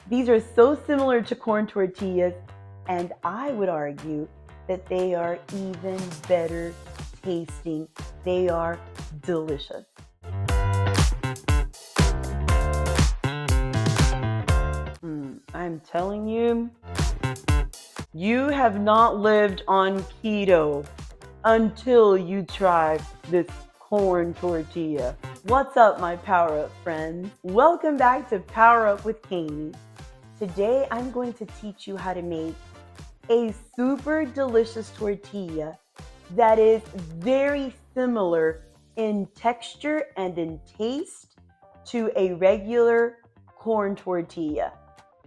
These are so similar to corn tortillas, and I would argue that they are even better tasting. They are delicious. I'm telling you, you have not lived on keto until you try this corn tortilla. What's up, my Power Up friends? Welcome back to Power Up with Kami. Today, I'm going to teach you how to make a super delicious tortilla that is very similar in texture and in taste to a regular corn tortilla.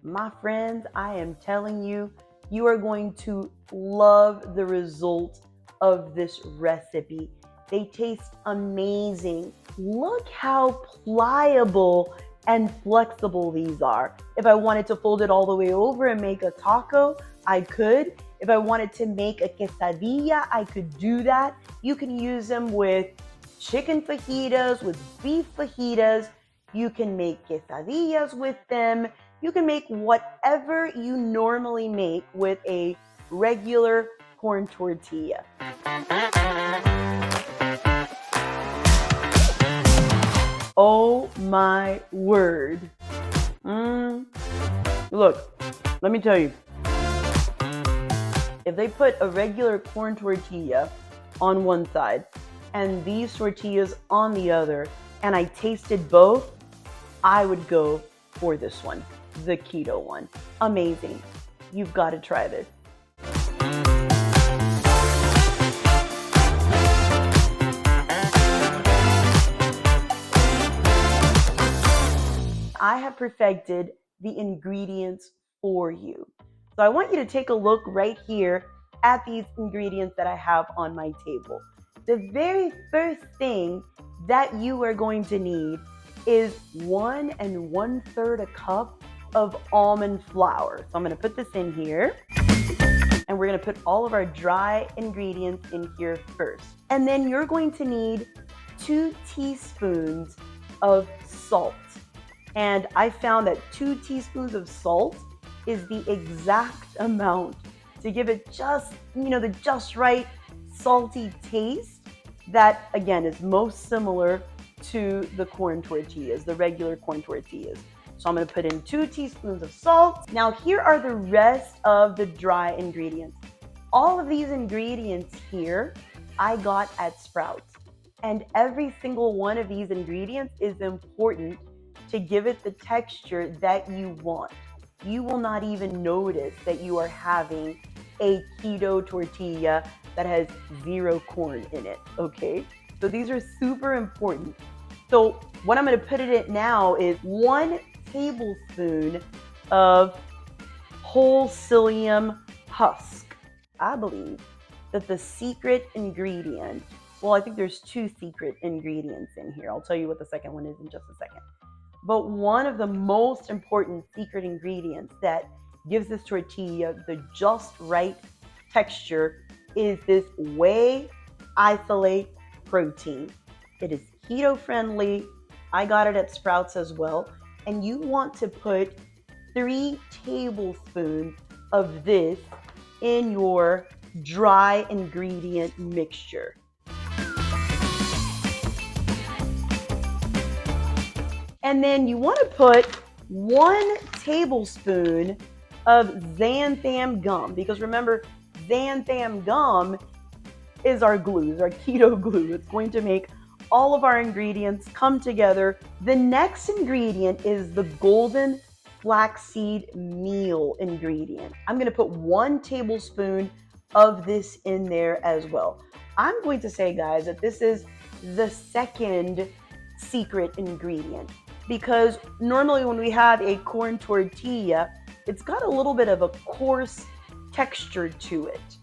My friends, I am telling you, you are going to love the result of this recipe. They taste amazing. Look how pliable and flexible these are. If I wanted to fold it all the way over and make a taco, I could. If I wanted to make a quesadilla, I could do that. You can use them with chicken fajitas, with beef fajitas. You can make quesadillas with them. You can make whatever you normally make with a regular corn tortilla. Oh my word. Look, let me tell you. If they put a regular corn tortilla on one side and these tortillas on the other, and I tasted both, I would go for this one, the keto one. Amazing. You've got to try this. I have perfected the ingredients for you. So I want you to take a look right here at these ingredients that I have on my table. The very first thing that you are going to need is 1 1/3 cup of almond flour. So I'm going to put this in here, and we're going to put all of our dry ingredients in here first. And then you're going to need 2 teaspoons of salt. And I found that 2 teaspoons of salt is the exact amount to give it just, the just right salty taste that, again, is most similar to the corn tortillas, the regular corn tortillas. So I'm going to put in 2 teaspoons of salt. Now here are the rest of the dry ingredients. All of these ingredients here I got at Sprouts. And every single one of these ingredients is important to give it the texture that you want. You will not even notice that you are having a keto tortilla that has 0 corn in it, okay? So these are super important. So what I'm gonna put in it now is 1 tablespoon of whole psyllium husk. I believe that the secret ingredient, well, I think there's 2 secret ingredients in here. I'll tell you what the second one is in just a second. But one of the most important secret ingredients that gives this tortilla the just right texture is this whey isolate protein. It is keto friendly. I got it at Sprouts as well. And you want to put 3 tablespoons of this in your dry ingredient mixture. And then you want to put 1 tablespoon of xanthan gum, because remember, xanthan gum is our glue, is our keto glue. It's going to make all of our ingredients come together. The next ingredient is the golden flaxseed meal ingredient. I'm going to put 1 tablespoon of this in there as well. I'm going to say, guys, that this is the second secret ingredient, because normally when we have a corn tortilla, it's got a little bit of a coarse texture to it.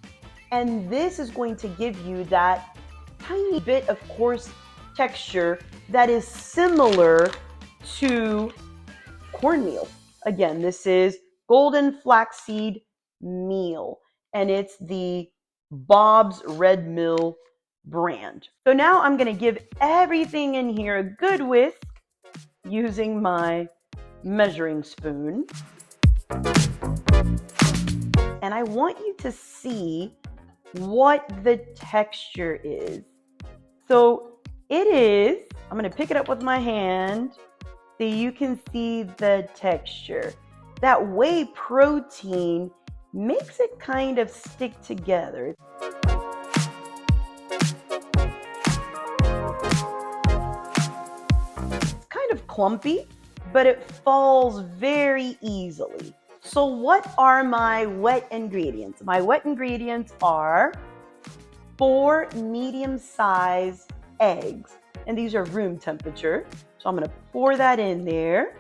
And this is going to give you that tiny bit of coarse texture that is similar to cornmeal. Again, this is golden flaxseed meal, and it's the Bob's Red Mill brand. So now I'm going to give everything in here a good whisk using my measuring spoon. And I want you to see what the texture is. So it is, I'm going to pick it up with my hand so you can see the texture. That whey protein makes it kind of stick together. It's kind of clumpy, but it falls very easily. So what are my wet ingredients? My wet ingredients are 4 medium-sized eggs, and these are room temperature. So I'm going to pour that in there.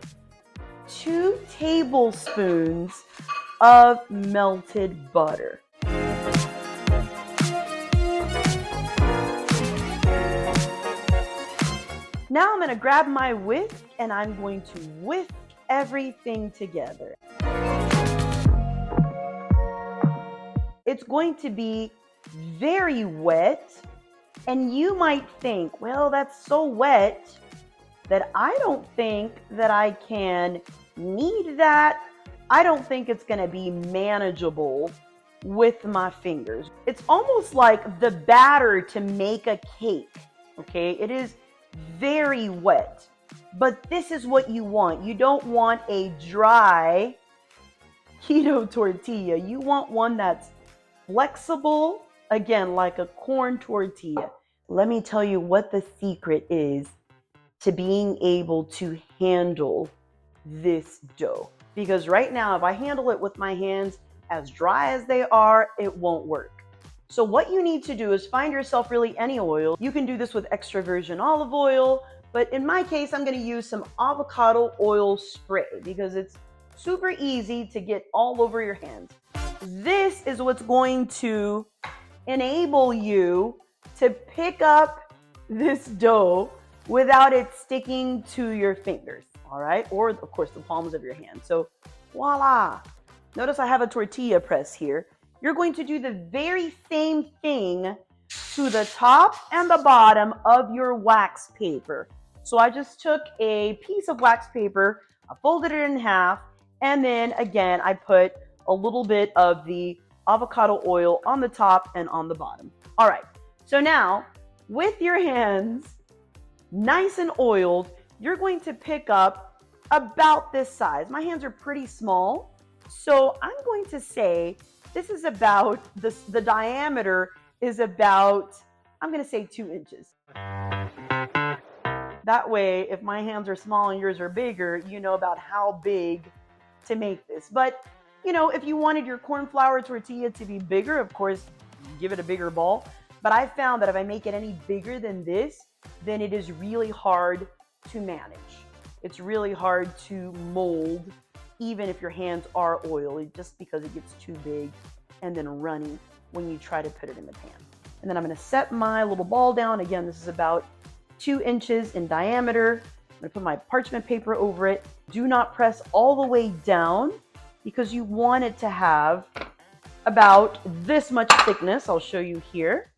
2 tablespoons of melted butter. Now I'm going to grab my whisk and I'm going to whisk everything together. It's going to be very wet, and you might think, well, that's so wet that I don't think that I can knead that. I don't think it's going to be manageable with my fingers. It's almost like the batter to make a cake, okay? It is very wet, but this is what you want. You don't want a dry keto tortilla. You want one that's flexible, again, like a corn tortilla. Let me tell you what the secret is to being able to handle this dough. Because right now, if I handle it with my hands as dry as they are, it won't work. So what you need to do is find yourself really any oil. You can do this with extra virgin olive oil, but in my case, I'm going to use some avocado oil spray because it's super easy to get all over your hands. This is what's going to enable you to pick up this dough without it sticking to your fingers, all right? Or, of course, the palms of your hand. So, voila. Notice I have a tortilla press here. You're going to do the very same thing to the top and the bottom of your wax paper. So I just took a piece of wax paper, I folded it in half, and then, again, I put a little bit of the avocado oil on the top and on the bottom. All right, so now with your hands nice and oiled, you're going to pick up about this size. My hands are pretty small, so I'm going to say this is about, the diameter is about, I'm going to say 2 inches. That way, if my hands are small and yours are bigger, you know about how big to make this. But you know, if you wanted your corn flour tortilla to be bigger, of course, give it a bigger ball. But I found that if I make it any bigger than this, then it is really hard to manage. It's really hard to mold, even if your hands are oily, just because it gets too big and then runny when you try to put it in the pan. And then I'm going to set my little ball down. Again, this is about 2 inches in diameter. I'm going to put my parchment paper over it. Do not press all the way down, because you want it to have about this much thickness. I'll show you here.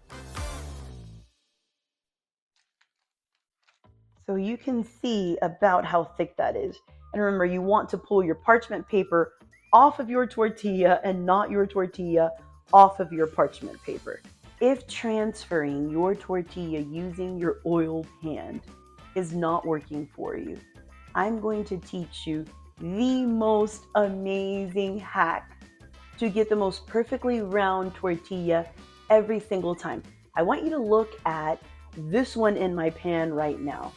So you can see about how thick that is. And remember, you want to pull your parchment paper off of your tortilla and not your tortilla off of your parchment paper. If transferring your tortilla using your oiled hand is not working for you, I'm going to teach you the most amazing hack to get the most perfectly round tortilla every single time. I want you to look at this one in my pan right now.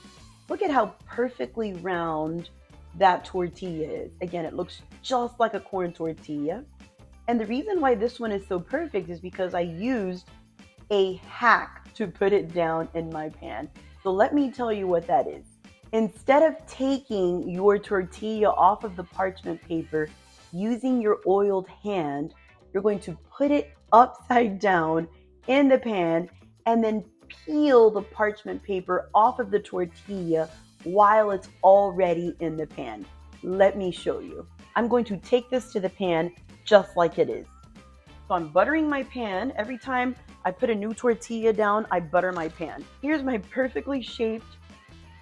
Look at how perfectly round that tortilla is. Again, it looks just like a corn tortilla. And the reason why this one is so perfect is because I used a hack to put it down in my pan. So let me tell you what that is. Instead of taking your tortilla off of the parchment paper using your oiled hand, you're going to put it upside down in the pan and then peel the parchment paper off of the tortilla while it's already in the pan. Let me show you. I'm going to take this to the pan just like it is. So I'm buttering my pan. Every time I put a new tortilla down, I butter my pan. Here's my perfectly shaped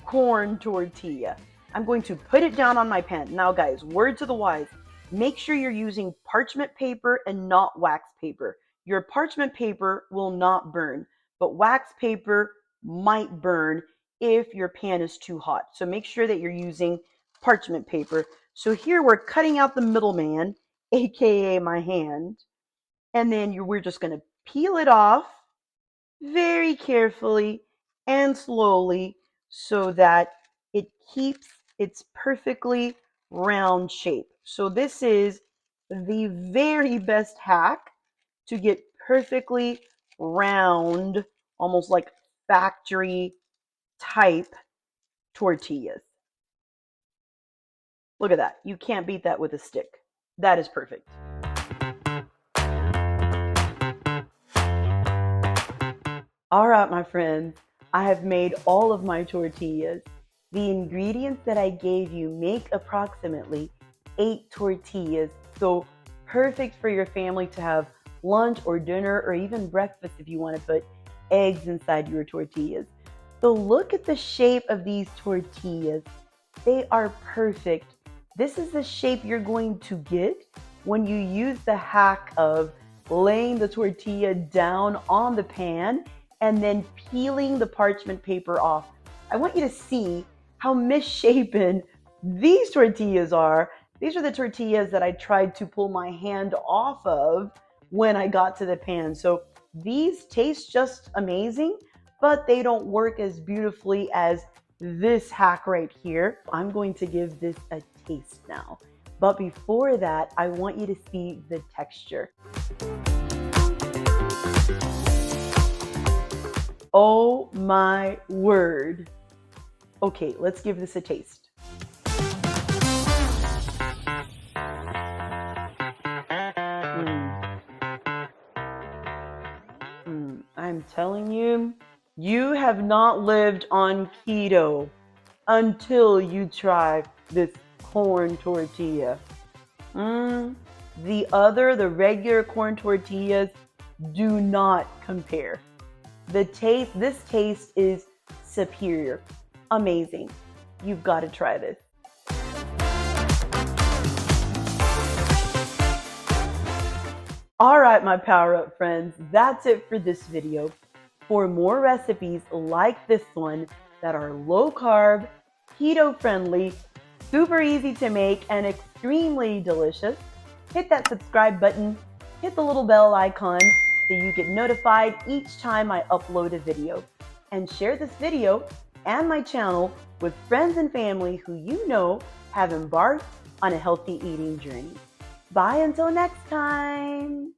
corn tortilla. I'm going to put it down on my pan. Now guys, word to the wise, make sure you're using parchment paper and not wax paper. Your parchment paper will not burn, but wax paper might burn if your pan is too hot. So make sure that you're using parchment paper. So here we're cutting out the middleman, aka my hand, and then we're just going to peel it off very carefully and slowly so that it keeps its perfectly round shape. So this is the very best hack to get perfectly round, almost like factory type tortillas. Look at that. You can't beat that with a stick. That is perfect. All right, my friends, I have made all of my tortillas. The ingredients that I gave you make approximately 8 tortillas, so perfect for your family to have lunch or dinner or even breakfast if you want to put eggs inside your tortillas. So look at the shape of these tortillas. They are perfect. This is the shape you're going to get when you use the hack of laying the tortilla down on the pan and then peeling the parchment paper off. I want you to see how misshapen these tortillas are. These are the tortillas that I tried to pull my hand off of when I got to the pan. So these taste just amazing, but they don't work as beautifully as this hack right here. I'm going to give this a taste now. But before that, I want you to see the texture. Oh my word. Okay, let's give this a taste. I'm telling you, you have not lived on keto until you try this corn tortilla. The regular corn tortillas do not compare. This taste is superior. Amazing. You've got to try this. All right, my Power Up friends, that's it for this video. For more recipes like this one that are low carb, keto friendly, super easy to make, and extremely delicious, hit that subscribe button, hit the little bell icon so you get notified each time I upload a video. And share this video and my channel with friends and family who you know have embarked on a healthy eating journey. Bye until next time.